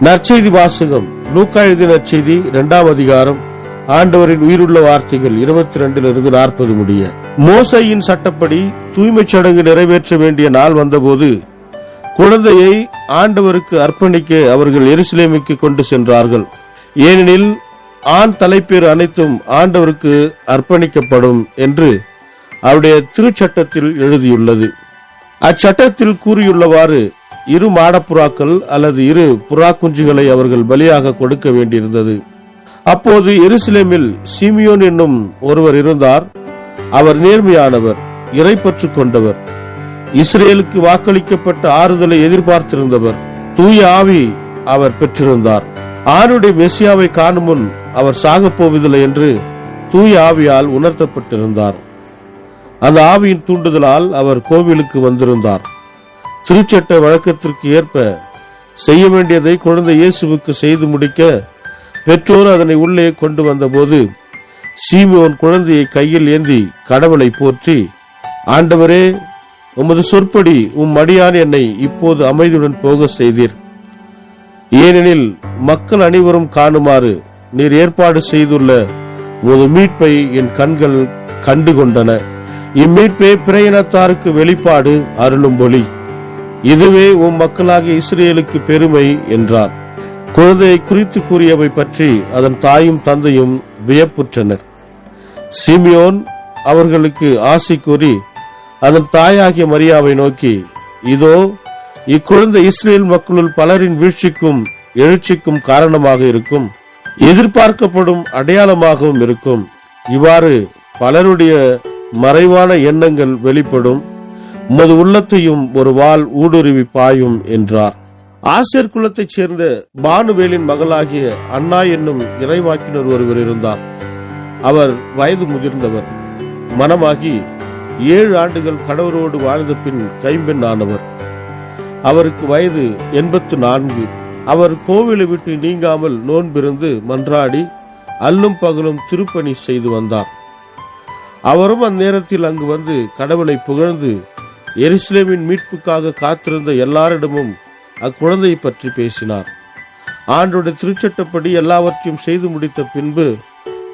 நற்செய்தி வாசகம். லூக்கா எழுதிய நற்செய்தி 2ஆம் அதிகாரம். ஆண்டவரின் உயிருள்ள வார்த்தைகள் 22 40 முடிய. மோசையின் சட்டப்படி தூய்மைச் சடங்கு நிறைவேற்ற வேண்டிய நாள் வந்தபோது குழந்தையை ஆண்டவருக்கு அர்ப்பணிக்க அவர்கள் எருசலேமுக்கு கொண்டு சென்றார்கள். ஏனெனில் ஆண் தலைப்பேறு அனைத்தும் ஆண்டவருக்கு அர்ப்பணிக்கப்படும் என்று அவருடைய திருச்சட்டத்தில் எழுதியுள்ளது. அச்சட்டத்தில் கூறியுள்ளவாறு 2 மாடப்புறாக்கள் அல்லது 2 புறா குஞ்சுகளை அவர்கள் பலியாக கொடுக்க வேண்டியிருந்தது. அப்போது எருசலேமில் சிமியோன் என்னும் ஒருவர் இருந்தார். அவர் நேர்மையானவர், இறைப்பற்று கொண்டவர், இஸ்ரேலுக்கு வாக்களிக்கப்பட்ட ஆறுதலை எதிர்பார்த்திருந்தவர். தூய ஆவி அவர் பெற்றிருந்தார். ஆணுடைய மெசியாவை காணும் முன் அவர் சாகப் போவதில்லை என்று தூய ஆவியால் உணர்த்தப்பட்டிருந்தார். அந்த ஆவியின் தூண்டுதலால் அவர் கோவிலுக்கு வந்திருந்தார். திருச்சட்ட வழக்கத்திற்கு ஏற்ப செய்ய வேண்டியதை குழந்தை இயேசுவுக்கு செய்து முடிக்க பெற்றோர் அதனை உள்ளே கொண்டு வந்தபோது சீமோன் குழந்தையை கையில் ஏந்தி கடவுளை போற்றி, ஆண்டவரே, உமது சொற்படி அடியான் என்னை இப்போது அமைதியுடன் போக செய்தீர். ஏனெனில் மக்கள் அனைவரும் காணுமாறு நீர் ஏற்பாடு செய்துள்ள உமது மீட்பை என் கண்கள் கண்டு கொண்டன. இம்மீட்பே பிற இனத்தாருக்கு வெளிப்பாடு அருளும் ஒளி. இதுவே மக்களாகிய இஸ்ரேலுக்கு பெருமை என்றார். குழந்தையை குறித்து கூறியவை பற்றி அதன் தாயும் தந்தையும் வியப்புற்றனர். சிமியோன் அவர்களுக்கு ஆசை கூறி அதன் தாயாகிய மரியாவை நோக்கி, இதோ, இக்குழந்தை இஸ்ரேல் மக்களுள் பலரின் வீழ்ச்சிக்கும் எழுச்சிக்கும் காரணமாக இருக்கும், எதிர்பார்க்கப்படும் அடையாளமாகவும் இருக்கும். இவ்வாறு பலருடைய மறைவான எண்ணங்கள் வெளிப்படும். உமது உள்ளத்தையும் ஒரு வாள் ஊடுருவி பாயும் என்றார். ஆசேர் குலத்தைச் சேர்ந்த பானுவேலின் மகளாகிய அன்னா என்னும் இறைவாக்கினர் ஒருவர் இருந்தார். அவர் வயது முதிர்ந்தவர், மனமாகி 7 ஆண்டுகள் கணவரோடு வாழ்ந்த பின் கைம்பெண் ஆனவர். அவருக்கு வயது 84. அவர் கோவிலை விட்டு நீங்காமல் நோன்பிருந்து மன்றாடி அல்லும் பகலும் திருப்பணி செய்து வந்தார். அவரும் அந்நேரத்தில் அங்கு வந்து கடவுளை புகழ்ந்து எருசலேமின் மீட்புக்காக காத்திருந்த எல்லாரிடமும் அக்குழந்தையை பற்றி பேசினார். ஆண்டோட திருச்சட்டப்படி எல்லாவற்றையும் செய்து முடித்த பின்பு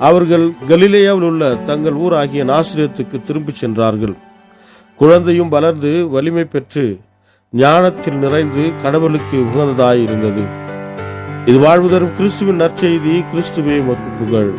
அவர்கள் கலிலேயாவில் உள்ள தங்கள் ஊராகிய நாசரேத்துக்கு திரும்பி சென்றார்கள். குழந்தையும் வளர்ந்து வலிமை பெற்று ஞானத்தில் நிறைந்து கடவுளுக்கு உகந்ததாயிருந்தது. இது வாழ்வு தரும் கிறிஸ்துவின் நற்செய்தி. கிறிஸ்துவே உமக்கு புகழ்.